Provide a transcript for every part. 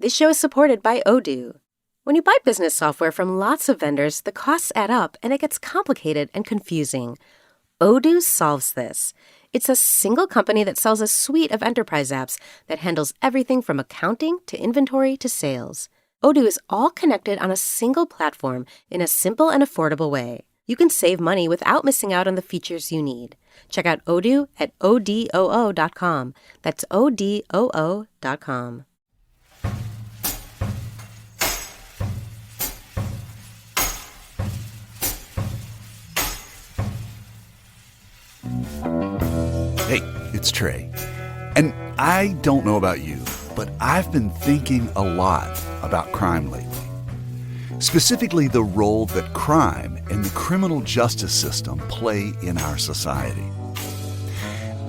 This show is supported by Odoo. When you buy business software from lots of vendors, the costs add up and it gets complicated and confusing. Odoo solves this. It's a single company that sells a suite of enterprise apps that handles everything from accounting to inventory to sales. Odoo is all connected on a single platform in a simple and affordable way. You can save money without missing out on the features you need. Check out Odoo at odoo.com. That's odoo.com. Hey, it's Trey. And I don't know about you, but I've been thinking a lot about crime lately. Specifically, the role that crime and the criminal justice system play in our society.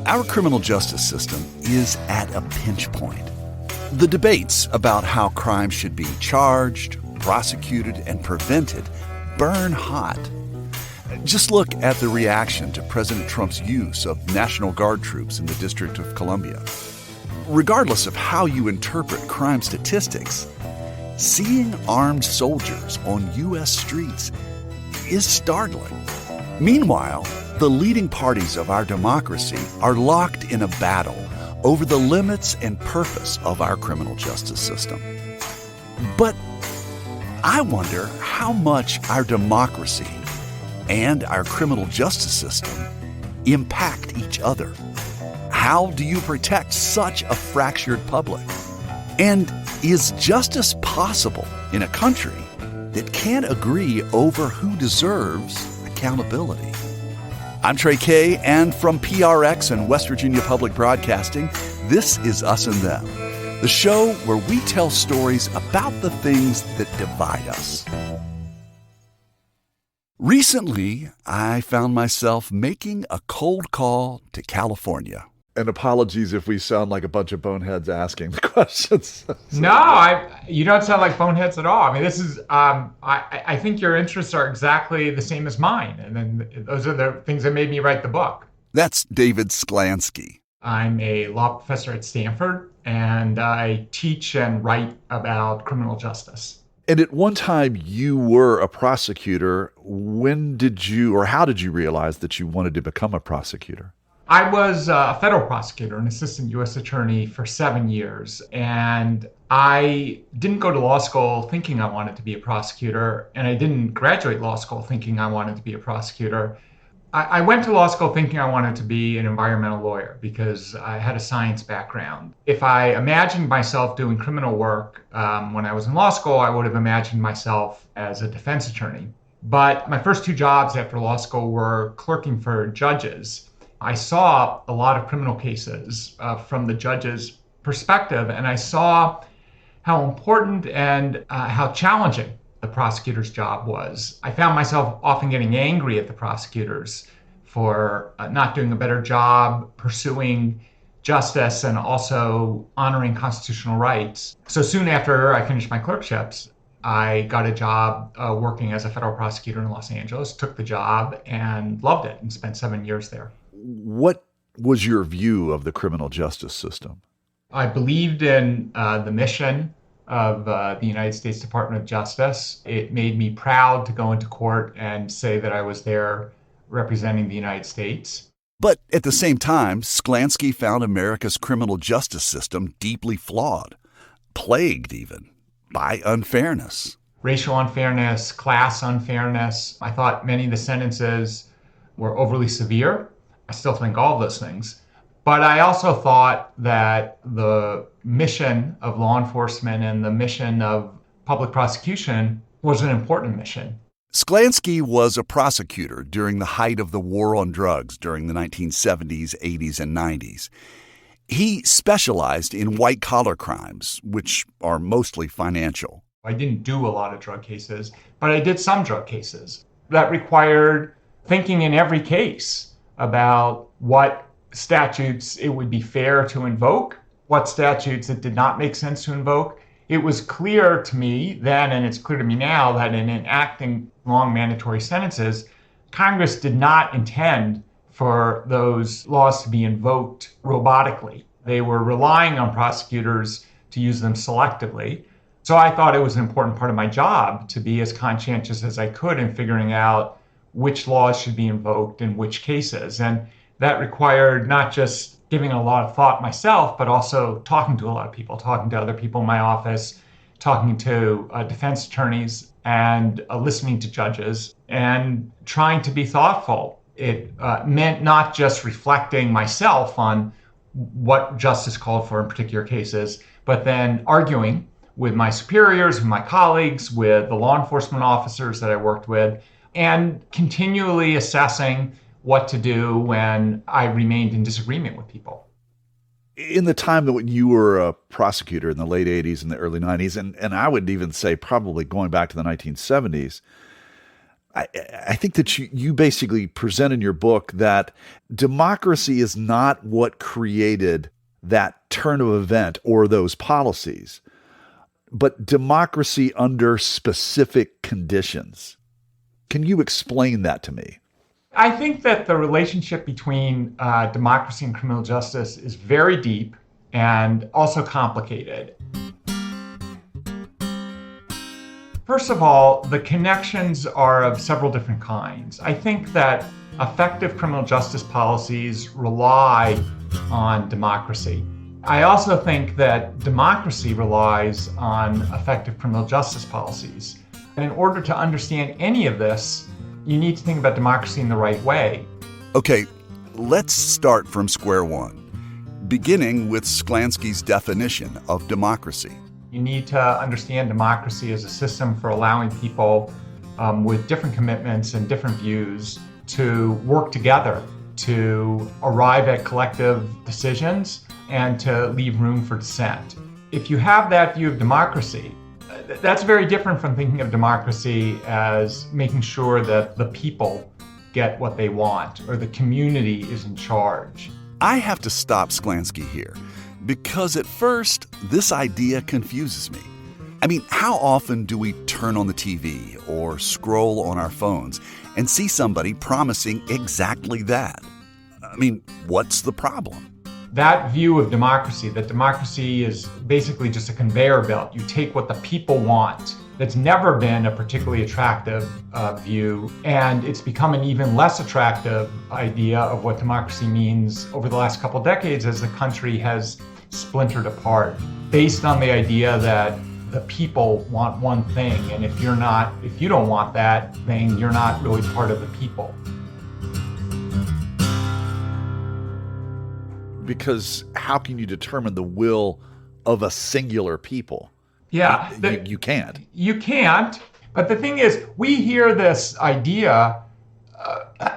Our criminal justice system is at a pinch point. The debates about how crime should be charged, prosecuted, and prevented burn hot. Just look at the reaction to President Trump's use of National Guard troops in the District of Columbia. Regardless of how you interpret crime statistics, seeing armed soldiers on U.S. streets is startling. Meanwhile, the leading parties of our democracy are locked in a battle over the limits and purpose of our criminal justice system. But I wonder how much our democracy and our criminal justice system impact each other. How do you protect such a fractured public? And is justice possible in a country that can't agree over who deserves accountability? I'm Trey Kay, and from PRX and West Virginia Public Broadcasting, this is Us and Them, the show where we tell stories about the things that divide us. Recently, I found myself making a cold call to California. And apologies if we sound like a bunch of boneheads asking the questions. No, you don't sound like boneheads at all. I mean, this is, I think your interests are exactly the same as mine. And then those are the things that made me write the book. That's David Sklansky. I'm a law professor at Stanford, and I teach and write about criminal justice. And at one time you were a prosecutor. When did you, or how did you realize that you wanted to become a prosecutor? I was a federal prosecutor, an assistant U.S. attorney for 7 years. And I didn't go to law school thinking I wanted to be a prosecutor. And I didn't graduate law school thinking I wanted to be a prosecutor. I went to law school thinking I wanted to be an environmental lawyer because I had a science background. If I imagined myself doing criminal work when I was in law school, I would have imagined myself as a defense attorney. But my first two jobs after law school were clerking for judges. I saw a lot of criminal cases from the judge's perspective, and I saw how important and how challenging the prosecutor's job was. I found myself often getting angry at the prosecutors for not doing a better job pursuing justice and also honoring constitutional rights. So soon after I finished my clerkships, I got a job working as a federal prosecutor in Los Angeles, took the job and loved it and spent 7 years there. What was your view of the criminal justice system? I believed in the mission of the United States Department of Justice. It made me proud to go into court and say that I was there representing the United States. But at the same time, Sklansky found America's criminal justice system deeply flawed, plagued even by unfairness. Racial unfairness, class unfairness. I thought many of the sentences were overly severe. I still think all of those things. But I also thought that the mission of law enforcement and the mission of public prosecution was an important mission. Sklansky was a prosecutor during the height of the war on drugs during the 1970s, 80s, and 90s. He specialized in white-collar crimes, which are mostly financial. I didn't do a lot of drug cases, but I did some drug cases. That required thinking in every case about what statutes it would be fair to invoke, what statutes it did not make sense to invoke. It was clear to me then, and it's clear to me now, that in enacting long mandatory sentences, Congress did not intend for those laws to be invoked robotically. They were relying on prosecutors to use them selectively. So I thought it was an important part of my job to be as conscientious as I could in figuring out which laws should be invoked in which cases. And that required not just giving a lot of thought myself, but also talking to a lot of people, talking to other people in my office, talking to defense attorneys, and listening to judges, and trying to be thoughtful. It meant not just reflecting myself on what justice called for in particular cases, but then arguing with my superiors, with my colleagues, with the law enforcement officers that I worked with, and continually assessing what to do when I remained in disagreement with people. In the time that when you were a prosecutor in the late 80s and the early 90s, and I would even say probably going back to the 1970s, I think that you basically present in your book that democracy is not what created that turn of event or those policies, but democracy under specific conditions. Can you explain that to me? I think that the relationship between democracy and criminal justice is very deep and also complicated. First of all, the connections are of several different kinds. I think that effective criminal justice policies rely on democracy. I also think that democracy relies on effective criminal justice policies. And in order to understand any of this, you need to think about democracy in the right way. Okay, let's start from square one, beginning with Sklansky's definition of democracy. You need to understand democracy as a system for allowing people with different commitments and different views to work together to arrive at collective decisions and to leave room for dissent. If you have that view of democracy, that's very different from thinking of democracy as making sure that the people get what they want or the community is in charge. I have to stop Sklansky here because at first, this idea confuses me. I mean, how often do we turn on the TV or scroll on our phones and see somebody promising exactly that? I mean, what's the problem? That view of democracy, that democracy is basically just a conveyor belt. You take what the people want. That's never been a particularly attractive view, and it's become an even less attractive idea of what democracy means over the last couple decades as the country has splintered apart, based on the idea that the people want one thing, and if you don't want that thing, you're not really part of the people. Because how can you determine the will of a singular people? Yeah. You can't. You can't. But the thing is, we hear this idea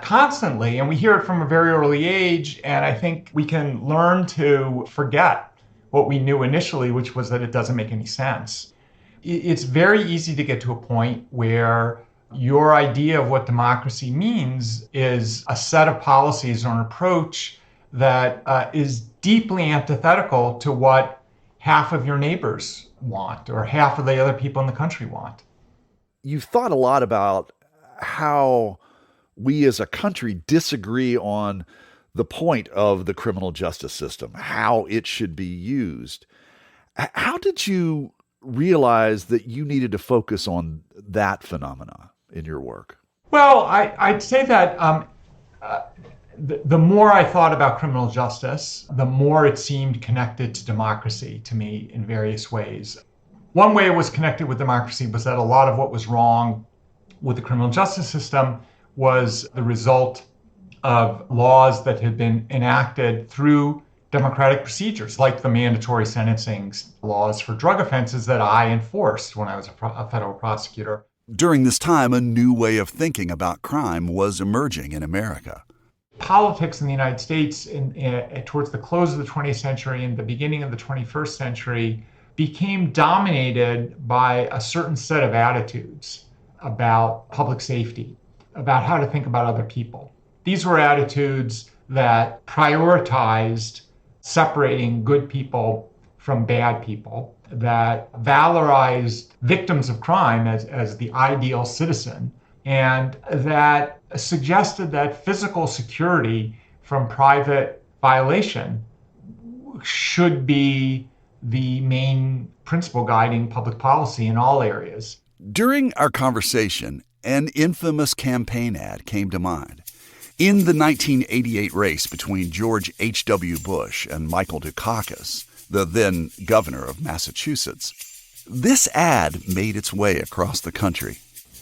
constantly, and we hear it from a very early age, and I think we can learn to forget what we knew initially, which was that it doesn't make any sense. It's very easy to get to a point where your idea of what democracy means is a set of policies or an approach that is deeply antithetical to what half of your neighbors want or half of the other people in the country want. You've thought a lot about how we as a country disagree on the point of the criminal justice system, how it should be used. How did you realize that you needed to focus on that phenomena in your work? Well, I'd say that the more I thought about criminal justice, the more it seemed connected to democracy to me in various ways. One way it was connected with democracy was that a lot of what was wrong with the criminal justice system was the result of laws that had been enacted through democratic procedures, like the mandatory sentencing laws for drug offenses that I enforced when I was a federal prosecutor. During this time, a new way of thinking about crime was emerging in America. Politics in the United States towards the close of the 20th century and the beginning of the 21st century became dominated by a certain set of attitudes about public safety, about how to think about other people. These were attitudes that prioritized separating good people from bad people, that valorized victims of crime as the ideal citizen, and that suggested that physical security from private violation should be the main principle guiding public policy in all areas. During our conversation, an infamous campaign ad came to mind. In the 1988 race between George H.W. Bush and Michael Dukakis, the then governor of Massachusetts, this ad made its way across the country.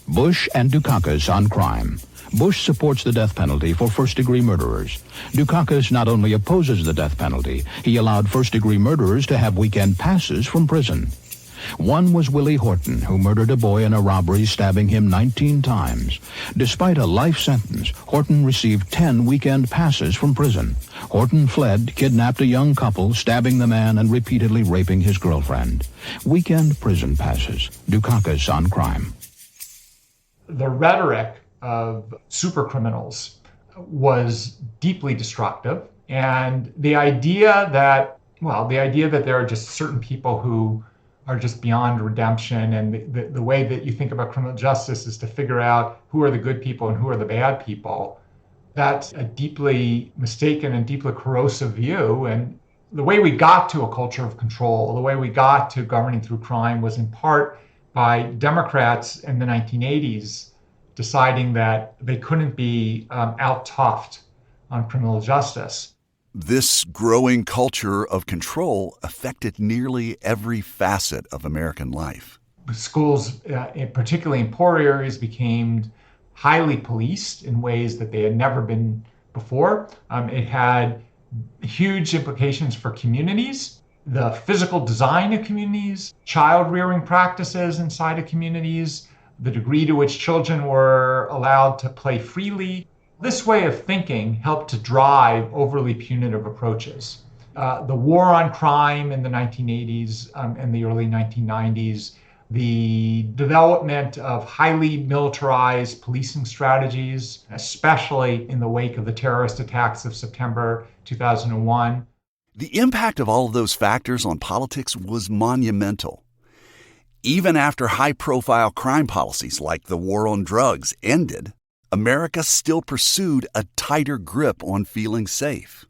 Bush and Dukakis on crime. Bush supports the death penalty for first-degree murderers. Dukakis not only opposes the death penalty, he allowed first-degree murderers to have weekend passes from prison. One was Willie Horton, who murdered a boy in a robbery, stabbing him 19 times. Despite a life sentence, Horton received 10 weekend passes from prison. Horton fled, kidnapped a young couple, stabbing the man and repeatedly raping his girlfriend. Weekend prison passes. Dukakis on crime. The rhetoric of super criminals was deeply destructive. And the idea that there are just certain people who are just beyond redemption, and the way that you think about criminal justice is to figure out who are the good people and who are the bad people. That's a deeply mistaken and deeply corrosive view. And the way we got to a culture of control, the way we got to governing through crime, was in part by Democrats in the 1980s deciding that they couldn't be out-toughed on criminal justice. This growing culture of control affected nearly every facet of American life. Schools, particularly in poor areas, became highly policed in ways that they had never been before. It had huge implications for communities, the physical design of communities, child rearing practices inside of communities, the degree to which children were allowed to play freely. This way of thinking helped to drive overly punitive approaches. The war on crime in the 1980s and the early 1990s, the development of highly militarized policing strategies, especially in the wake of the terrorist attacks of September 2001. The impact of all of those factors on politics was monumental. Even after high-profile crime policies like the war on drugs ended, America still pursued a tighter grip on feeling safe.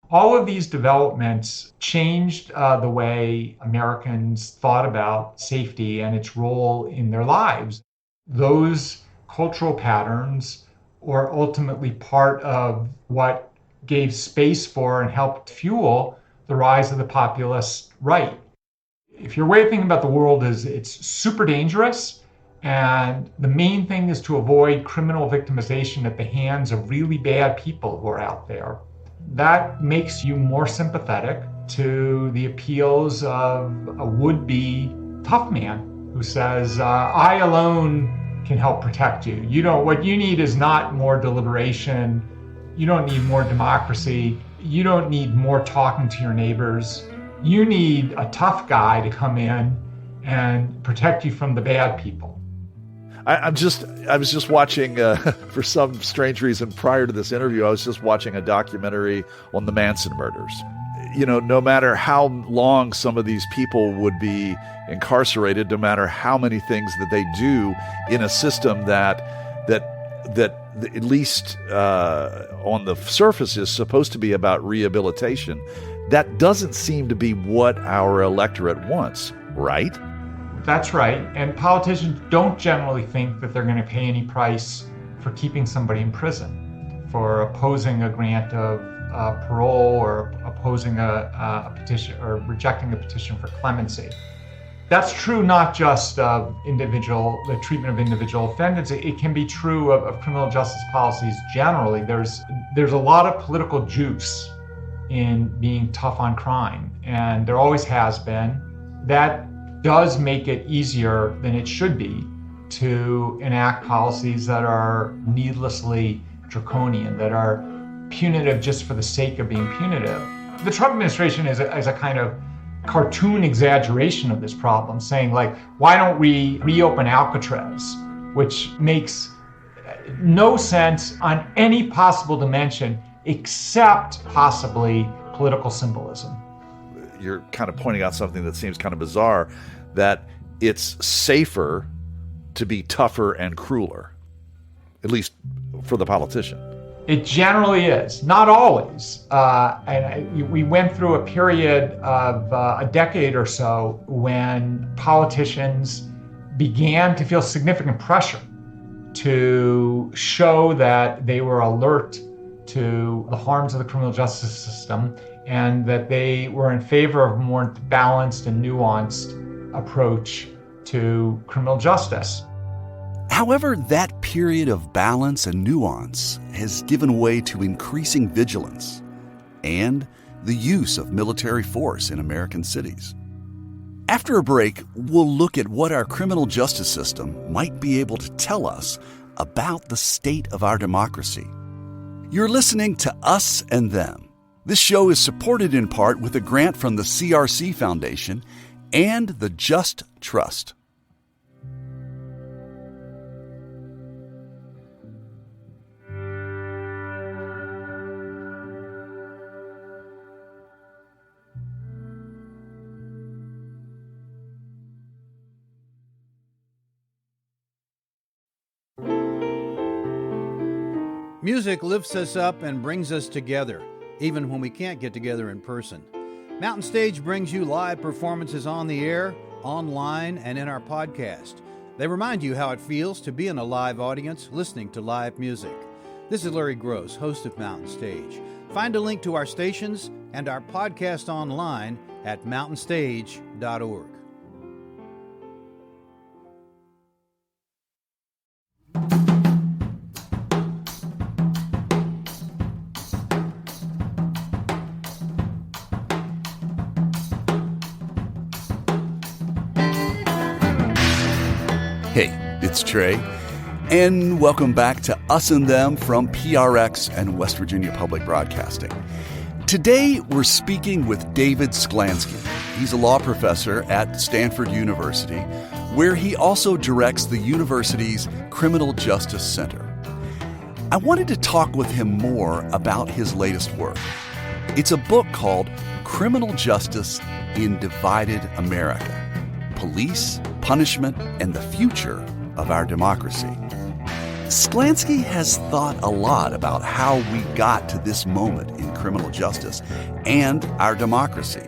All of these developments changed the way Americans thought about safety and its role in their lives. Those cultural patterns were ultimately part of what gave space for and helped fuel the rise of the populist right. If your way of thinking about the world is it's super dangerous, and the main thing is to avoid criminal victimization at the hands of really bad people who are out there, that makes you more sympathetic to the appeals of a would-be tough man who says, I alone can help protect you. What you need is not more deliberation. You don't need more democracy. You don't need more talking to your neighbors. You need a tough guy to come in and protect you from the bad people. I was just watching, for some strange reason, prior to this interview, I was just watching a documentary on the Manson murders. No matter how long some of these people would be incarcerated, no matter how many things that they do in a system that at least on the surface is supposed to be about rehabilitation, that doesn't seem to be what our electorate wants, right? That's right. And politicians don't generally think that they're going to pay any price for keeping somebody in prison, for opposing a grant of parole, or opposing a petition, or rejecting a petition for clemency. That's true not just of the treatment of individual offenders. It can be true of criminal justice policies generally. There's a lot of political juice in being tough on crime, and there always has been. That does make it easier than it should be to enact policies that are needlessly draconian, that are punitive just for the sake of being punitive. The Trump administration is a kind of cartoon exaggeration of this problem, saying, like, why don't we reopen Alcatraz, which makes no sense on any possible dimension except possibly political symbolism. You're kind of pointing out something that seems kind of bizarre, that it's safer to be tougher and crueler, at least for the politician. It generally is, not always. We went through a period of a decade or so when politicians began to feel significant pressure to show that they were alert to the harms of the criminal justice system and that they were in favor of a more balanced and nuanced approach to criminal justice. However, that period of balance and nuance has given way to increasing vigilance and the use of military force in American cities. After a break, we'll look at what our criminal justice system might be able to tell us about the state of our democracy. You're listening to Us and Them. This show is supported in part with a grant from the CRC Foundation and the Just Trust. Music lifts us up and brings us together, even when we can't get together in person. Mountain Stage brings you live performances on the air, online, and in our podcast. They remind you how it feels to be in a live audience listening to live music. This is Larry Gross, host of Mountain Stage. Find a link to our stations and our podcast online at mountainstage.org. Hey, it's Trey, and welcome back to Us and Them from PRX and West Virginia Public Broadcasting. Today, we're speaking with David Sklansky. He's a law professor at Stanford University, where he also directs the university's Criminal Justice Center. I wanted to talk with him more about his latest work. It's a book called Criminal Justice in Divided America: Police, Punishment, and the Future of Our Democracy. Sklansky has thought a lot about how we got to this moment in criminal justice and our democracy.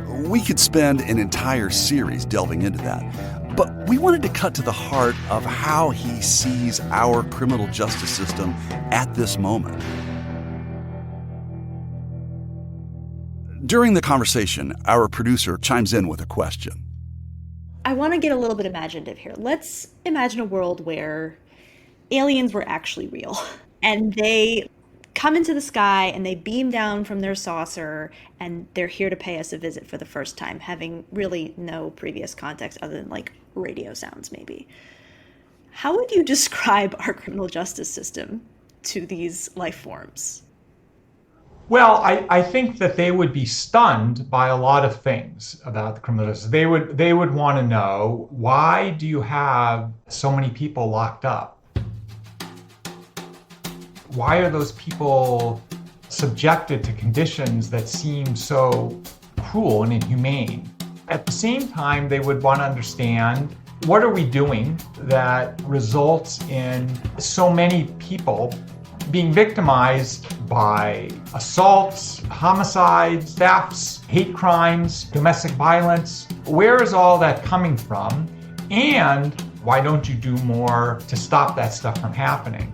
We could spend an entire series delving into that, but we wanted to cut to the heart of how he sees our criminal justice system at this moment. During the conversation, our producer chimes in with a question. I want to get a little bit imaginative here. Let's imagine a world where aliens were actually real and they come into the sky and they beam down from their saucer and they're here to pay us a visit for the first time, having really no previous context other than like radio sounds maybe. How would you describe our criminal justice system to these life forms? Well, I think that they would be stunned by a lot of things about the criminal justice. They would want to know, why do you have so many people locked up? Why are those people subjected to conditions that seem so cruel and inhumane? At the same time, they would want to understand, what are we doing that results in so many people being victimized by assaults, homicides, thefts, hate crimes, domestic violence? Where is all that coming from? And why don't you do more to stop that stuff from happening?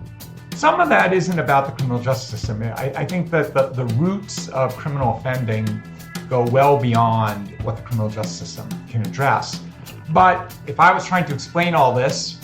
Some of that isn't about the criminal justice system. I think that the roots of criminal offending go well beyond what the criminal justice system can address. But if I was trying to explain all this,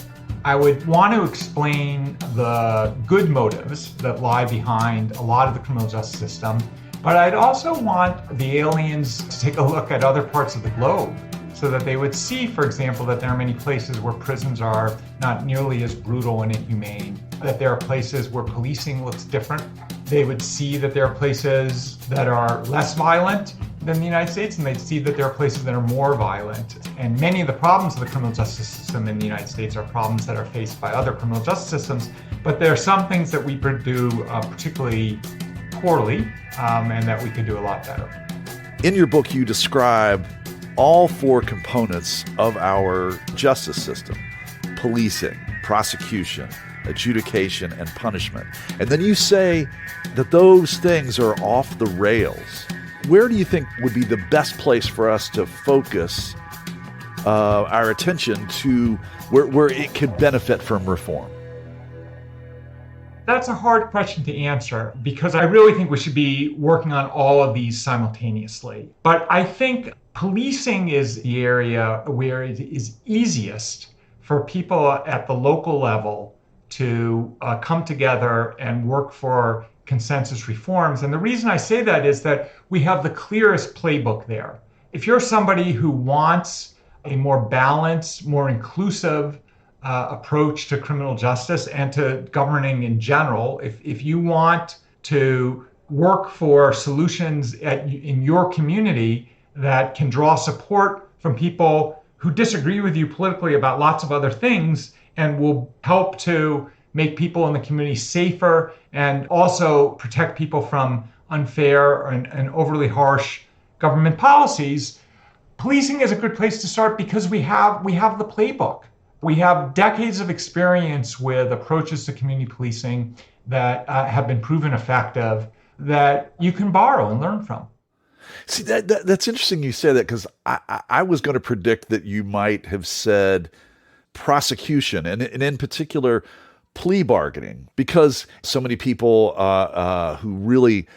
I would want to explain the good motives that lie behind a lot of the criminal justice system, but I'd also want the aliens to take a look at other parts of the globe so that they would see, for example, that there are many places where prisons are not nearly as brutal and inhumane, that there are places where policing looks different. They would see that there are places that are less violent than the United States, and they'd see that there are places that are more violent. And many of the problems of the criminal justice system in the United States are problems that are faced by other criminal justice systems, but there are some things that we do particularly poorly, and that we could do a lot better. In your book, you describe all four components of our justice system: policing, prosecution, adjudication, and punishment. And then you say that those things are off the rails. Where do you think would be the best place for us to focus our attention to where it could benefit from reform? That's a hard question to answer because I really think we should be working on all of these simultaneously. But I think policing is the area where it is easiest for people at the local level to come together and work for consensus reforms. And the reason I say that is that we have the clearest playbook there. If you're somebody who wants a more balanced, more inclusive approach to criminal justice and to governing in general, if you want to work for solutions in your community that can draw support from people who disagree with you politically about lots of other things and will help to make people in the community safer and also protect people from unfair and overly harsh government policies, policing is a good place to start because we have the playbook. We have decades of experience with approaches to community policing that have been proven effective that you can borrow and learn from. See, that's interesting you say that because I was going to predict that you might have said prosecution and in particular plea bargaining, because so many people who really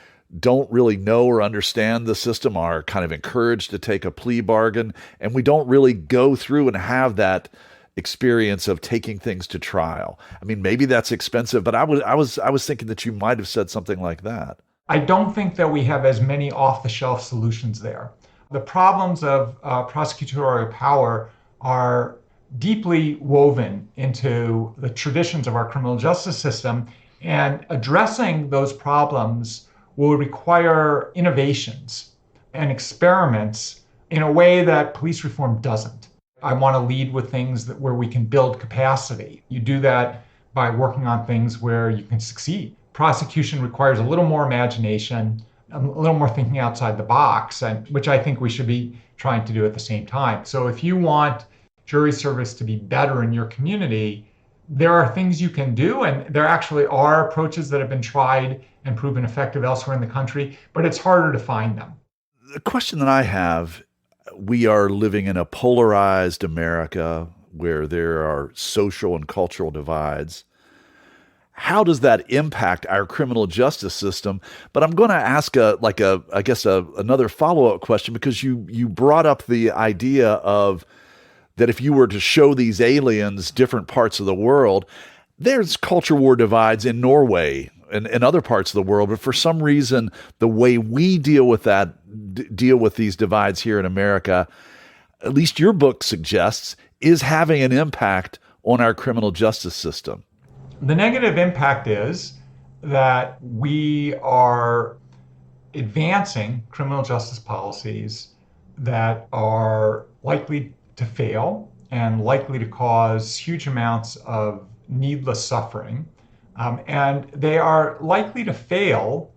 don't really know or understand the system are kind of encouraged to take a plea bargain, and we don't really go through and have that experience of taking things to trial. I mean, maybe that's expensive, but I was thinking that you might have said something like that. I don't think that we have as many off-the-shelf solutions there. The problems of prosecutorial power are deeply woven into the traditions of our criminal justice system, and addressing those problems will require innovations and experiments in a way that police reform doesn't. I want to lead with things where we can build capacity. You do that by working on things where you can succeed. Prosecution requires a little more imagination, a little more thinking outside the box, and which I think we should be trying to do at the same time. So if you want jury service to be better in your community, there are things you can do, and there actually are approaches that have been tried and proven effective elsewhere in the country, but it's harder to find them. The question that I have, we are living in a polarized America where there are social and cultural divides. How does that impact our criminal justice system? But I'm going to ask another follow-up question, because you brought up the idea of that if you were to show these aliens different parts of the world, there's culture war divides in Norway and other parts of the world, but for some reason, the way we deal with these divides here in America, at least your book suggests, is having an impact on our criminal justice system. The negative impact is that we are advancing criminal justice policies that are likely to fail and likely to cause huge amounts of needless suffering. And they are likely to fail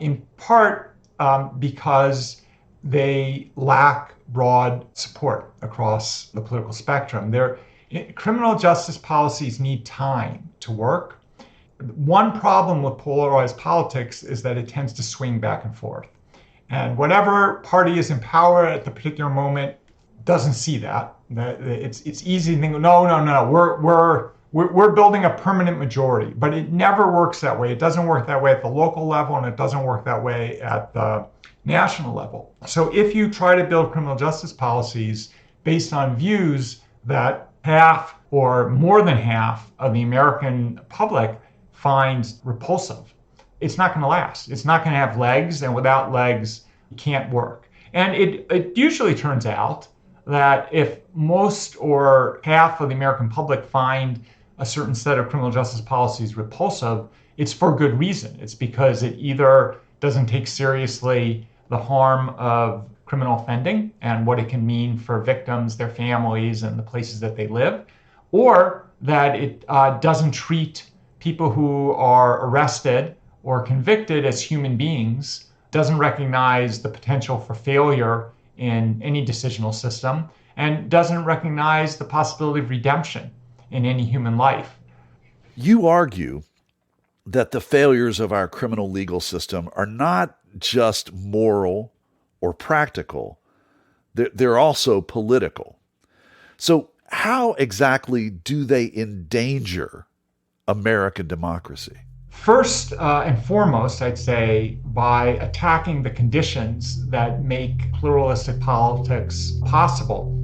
in part because they lack broad support across the political spectrum. Criminal justice policies need time to work. One problem with polarized politics is that it tends to swing back and forth. And whatever party is in power at the particular moment doesn't see that. It's easy to think, no, we're building a permanent majority, but it never works that way. It doesn't work that way at the local level, and it doesn't work that way at the national level. So if you try to build criminal justice policies based on views that half or more than half of the American public finds repulsive, it's not going to last. It's not going to have legs, and without legs, it can't work. And it usually turns out that if most or half of the American public find a certain set of criminal justice policies repulsive, it's for good reason. It's because it either doesn't take seriously the harm of criminal offending and what it can mean for victims, their families, and the places that they live, or that it doesn't treat people who are arrested or convicted as human beings, doesn't recognize the potential for failure in any decisional system, and doesn't recognize the possibility of redemption in any human life. You argue that the failures of our criminal legal system are not just moral or practical, they're also political. So, how exactly do they endanger American democracy? First and foremost, I'd say by attacking the conditions that make pluralistic politics possible.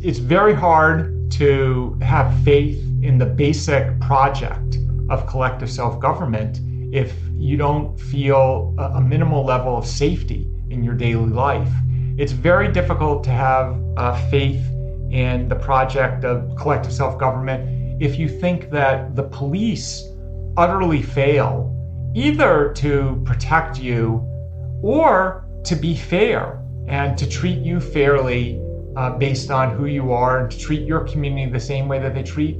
It's very hard to have faith in the basic project of collective self-government if you don't feel a minimal level of safety in your daily life. It's very difficult to have faith in the project of collective self-government if you think that the police utterly fail either to protect you or to be fair and to treat you fairly based on who you are and to treat your community the same way that they treat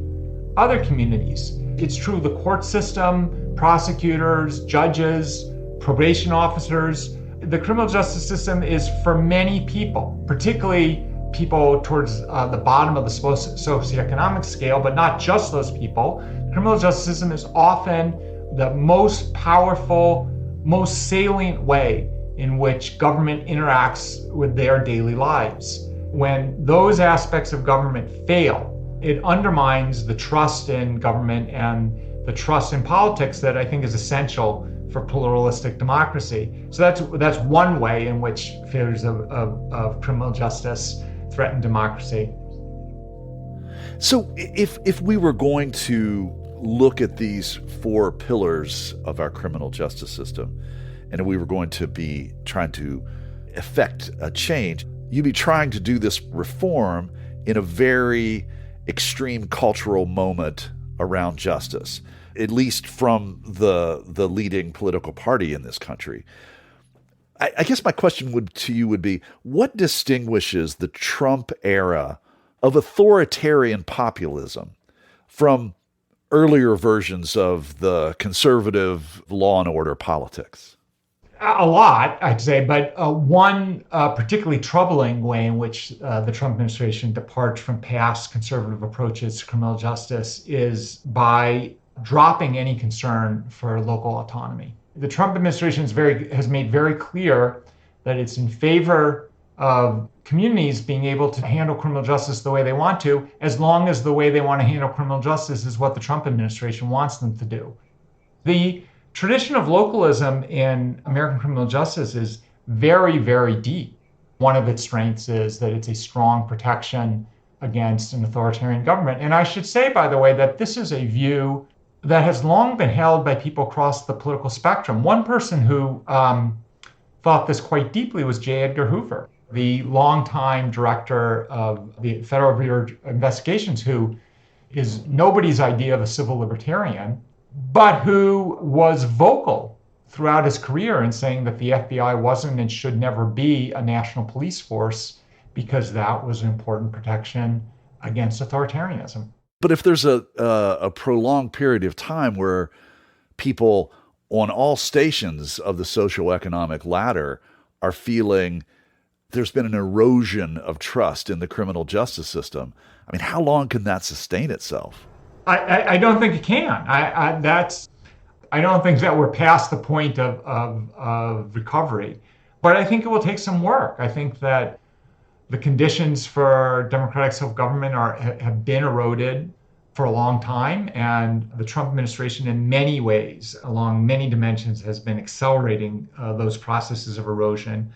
other communities. It's true the court system, prosecutors, judges, probation officers, the criminal justice system is for many people, particularly people towards the bottom of the socioeconomic scale, but not just those people. The criminal justice system is often the most powerful, most salient way in which government interacts with their daily lives. When those aspects of government fail, it undermines the trust in government and the trust in politics that I think is essential for pluralistic democracy. So that's one way in which failures of criminal justice threaten democracy. So if we were going to look at these four pillars of our criminal justice system, and we were going to be trying to effect a change, you'd be trying to do this reform in a very extreme cultural moment around justice, at least from the leading political party in this country. I guess my question to you would be, what distinguishes the Trump era of authoritarian populism from earlier versions of the conservative law and order politics? A lot, I'd say, but one particularly troubling way in which the Trump administration departs from past conservative approaches to criminal justice is by dropping any concern for local autonomy. The Trump administration has made very clear that it's in favor of communities being able to handle criminal justice the way they want to, as long as the way they want to handle criminal justice is what the Trump administration wants them to do. The tradition of localism in American criminal justice is very, very deep. One of its strengths is that it's a strong protection against an authoritarian government. And I should say, by the way, that this is a view that has long been held by people across the political spectrum. One person who thought this quite deeply was J. Edgar Hoover, the longtime director of the Federal Bureau of Investigations, who is nobody's idea of a civil libertarian, but who was vocal throughout his career in saying that the FBI wasn't and should never be a national police force because that was an important protection against authoritarianism. But if there's a prolonged period of time where people on all stations of the socioeconomic ladder are feeling there's been an erosion of trust in the criminal justice system, I mean, how long can that sustain itself? I don't think it can. I don't think that we're past the point of recovery, but I think it will take some work. I think that the conditions for democratic self-government have been eroded for a long time, and the Trump administration in many ways, along many dimensions, has been accelerating those processes of erosion.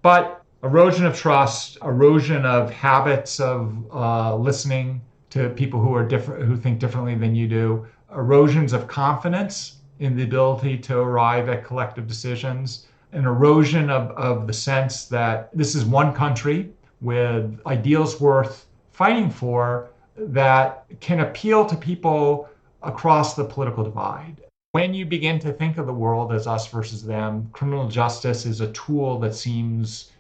But erosion of trust, erosion of habits of listening to people who are different, who think differently than you do, erosions of confidence in the ability to arrive at collective decisions, an erosion of the sense that this is one country with ideals worth fighting for that can appeal to people across the political divide. When you begin to think of the world as us versus them, criminal justice is a tool that seems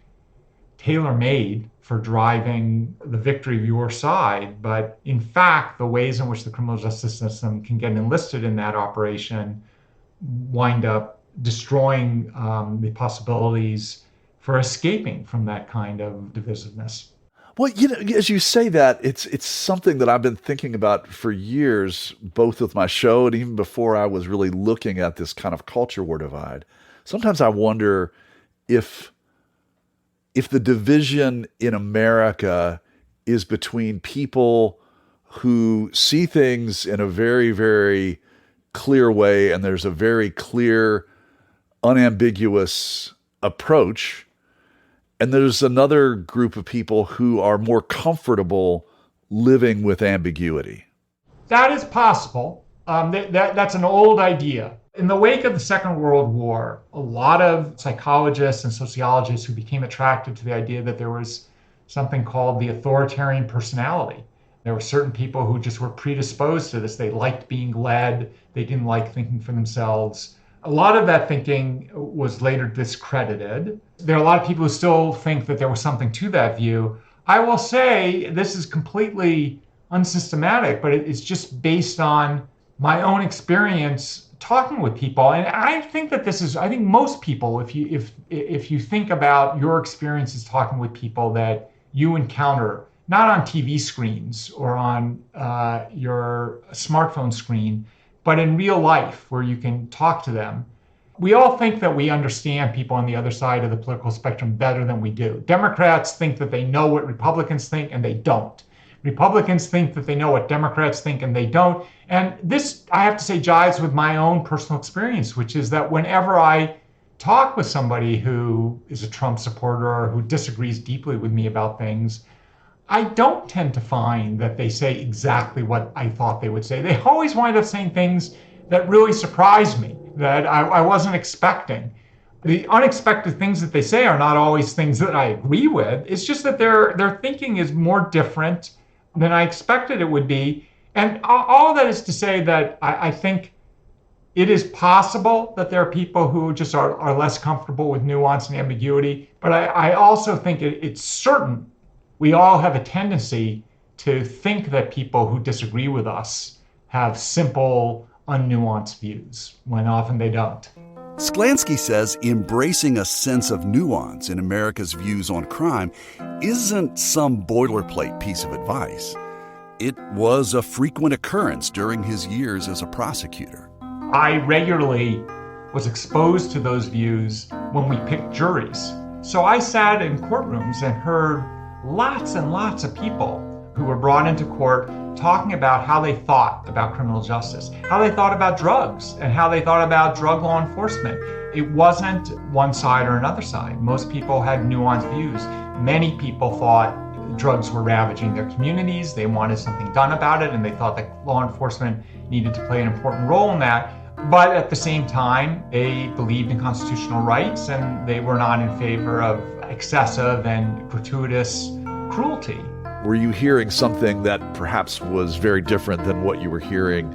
tailor-made for driving the victory of your side. But in fact, the ways in which the criminal justice system can get enlisted in that operation wind up destroying the possibilities for escaping from that kind of divisiveness. Well, as you say that, it's something that I've been thinking about for years, both with my show and even before I was really looking at this kind of culture war divide. Sometimes I wonder if the division in America is between people who see things in a very, very clear way, and there's a very clear, unambiguous approach, and there's another group of people who are more comfortable living with ambiguity. That is possible. That's an old idea. In the wake of the Second World War, a lot of psychologists and sociologists who became attracted to the idea that there was something called the authoritarian personality. There were certain people who just were predisposed to this. They liked being led. They didn't like thinking for themselves. A lot of that thinking was later discredited. There are a lot of people who still think that there was something to that view. I will say this is completely unsystematic, but it's just based on my own experience talking with people. And I think that I think most people, if you think about your experiences talking with people that you encounter, not on TV screens or on your smartphone screen, but in real life where you can talk to them. We all think that we understand people on the other side of the political spectrum better than we do. Democrats think that they know what Republicans think, and they don't. Republicans think that they know what Democrats think, and they don't. And this, I have to say, jives with my own personal experience, which is that whenever I talk with somebody who is a Trump supporter or who disagrees deeply with me about things, I don't tend to find that they say exactly what I thought they would say. They always wind up saying things that really surprise me, that I wasn't expecting. The unexpected things that they say are not always things that I agree with. It's just that their thinking is more different than I expected it would be. And all of that is to say that I think it is possible that there are people who just are less comfortable with nuance and ambiguity. But I also think it's certain we all have a tendency to think that people who disagree with us have simple, unnuanced views, when often they don't. Sklansky says embracing a sense of nuance in America's views on crime isn't some boilerplate piece of advice. It was a frequent occurrence during his years as a prosecutor. I regularly was exposed to those views when we picked juries. So I sat in courtrooms and heard lots and lots of people who were brought into court talking about how they thought about criminal justice, how they thought about drugs, and how they thought about drug law enforcement. It wasn't one side or another side. Most people had nuanced views. Many people thought drugs were ravaging their communities. They wanted something done about it, and they thought that law enforcement needed to play an important role in that. But at the same time, they believed in constitutional rights, and they were not in favor of excessive and gratuitous cruelty. Were you hearing something that perhaps was very different than what you were hearing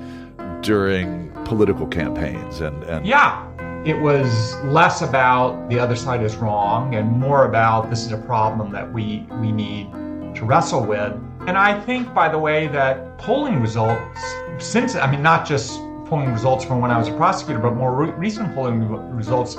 during political campaigns? Yeah, it was less about the other side is wrong and more about this is a problem that we need to wrestle with. And I think, by the way, that polling results, not just polling results from when I was a prosecutor, but more recent polling results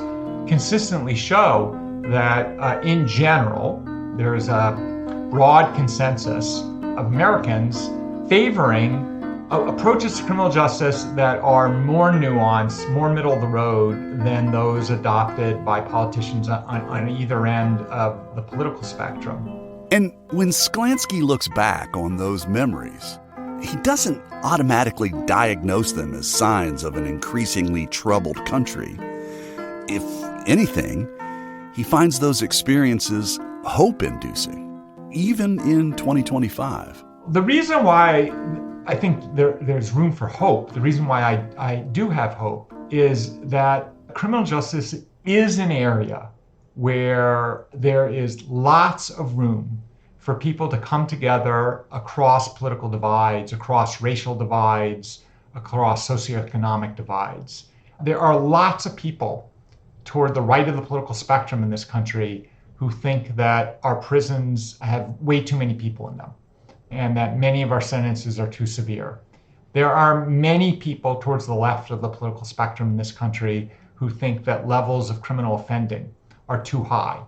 consistently show that in general, there's a broad consensus of Americans favoring approaches to criminal justice that are more nuanced, more middle of the road than those adopted by politicians on either end of the political spectrum. And when Sklansky looks back on those memories, he doesn't automatically diagnose them as signs of an increasingly troubled country. If anything, he finds those experiences hope-inducing, even in 2025. The reason why I think there's room for hope, the reason why I do have hope, is that criminal justice is an area where there is lots of room for people to come together across political divides, across racial divides, across socioeconomic divides. There are lots of people toward the right of the political spectrum in this country who think that our prisons have way too many people in them and that many of our sentences are too severe. There are many people towards the left of the political spectrum in this country who think that levels of criminal offending are too high.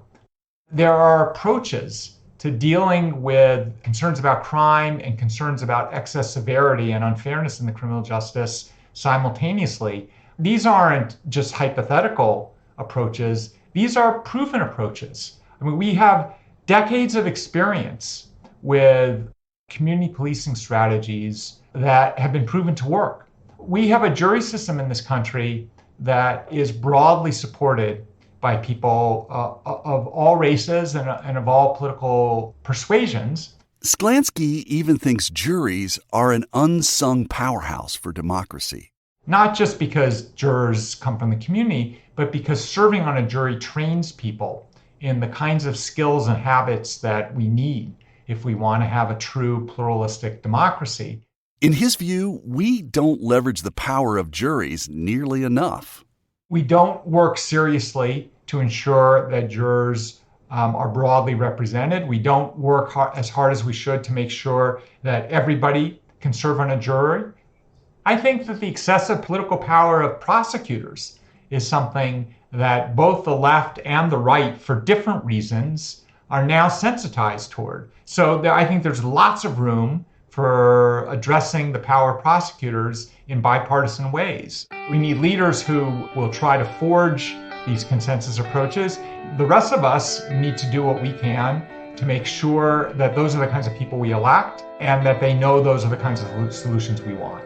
There are approaches to dealing with concerns about crime and concerns about excess severity and unfairness in the criminal justice simultaneously. These aren't just hypothetical approaches. These are proven approaches. I mean, we have decades of experience with community policing strategies that have been proven to work. We have a jury system in this country that is broadly supported by people of all races and of all political persuasions. Sklansky even thinks juries are an unsung powerhouse for democracy. Not just because jurors come from the community, but because serving on a jury trains people in the kinds of skills and habits that we need if we want to have a true pluralistic democracy. In his view, we don't leverage the power of juries nearly enough. We don't work seriously to ensure that jurors are broadly represented. We don't work as hard as we should to make sure that everybody can serve on a jury. I think that the excessive political power of prosecutors is something that both the left and the right, for different reasons, are now sensitized toward. So I think there's lots of room for addressing the power of prosecutors in bipartisan ways. We need leaders who will try to forge these consensus approaches. The rest of us need to do what we can to make sure that those are the kinds of people we elect and that they know those are the kinds of solutions we want.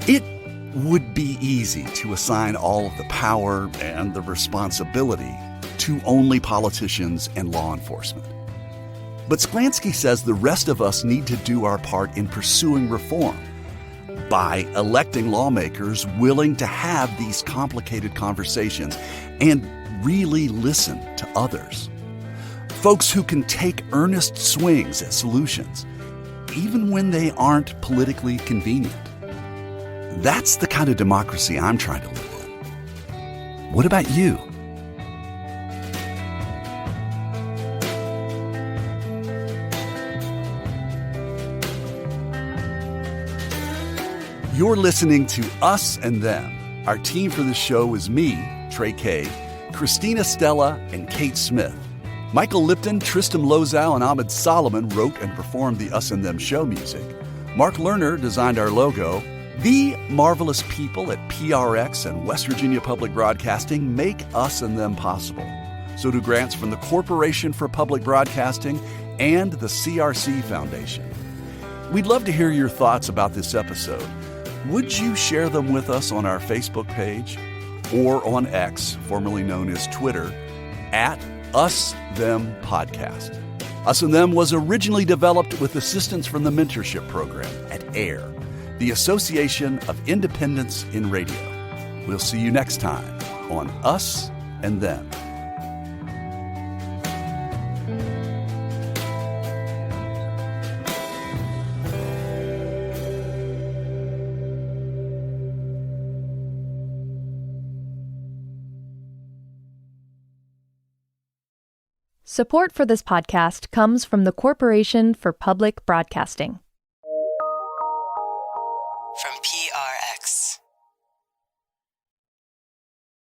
It would be easy to assign all of the power and the responsibility to only politicians and law enforcement. But Sklansky says the rest of us need to do our part in pursuing reform by electing lawmakers willing to have these complicated conversations and really listen to others. Folks who can take earnest swings at solutions, even when they aren't politically convenient. That's the kind of democracy I'm trying to live in. What about you? You're listening to Us and Them. Our team for this show is me, Trey Kay, Christina Stella, and Kate Smith. Michael Lipton, Tristan Lozow, and Ahmed Solomon wrote and performed the Us and Them show music. Mark Lerner designed our logo. The marvelous people at PRX and West Virginia Public Broadcasting make Us and Them possible. So do grants from the Corporation for Public Broadcasting and the CRC Foundation. We'd love to hear your thoughts about this episode. Would you share them with us on our Facebook page or on X, formerly known as Twitter, at Us Them Podcast? Us and Them was originally developed with assistance from the mentorship program at AIR, the Association of Independents in Radio. We'll see you next time on Us and Them. Support for this podcast comes from the Corporation for Public Broadcasting.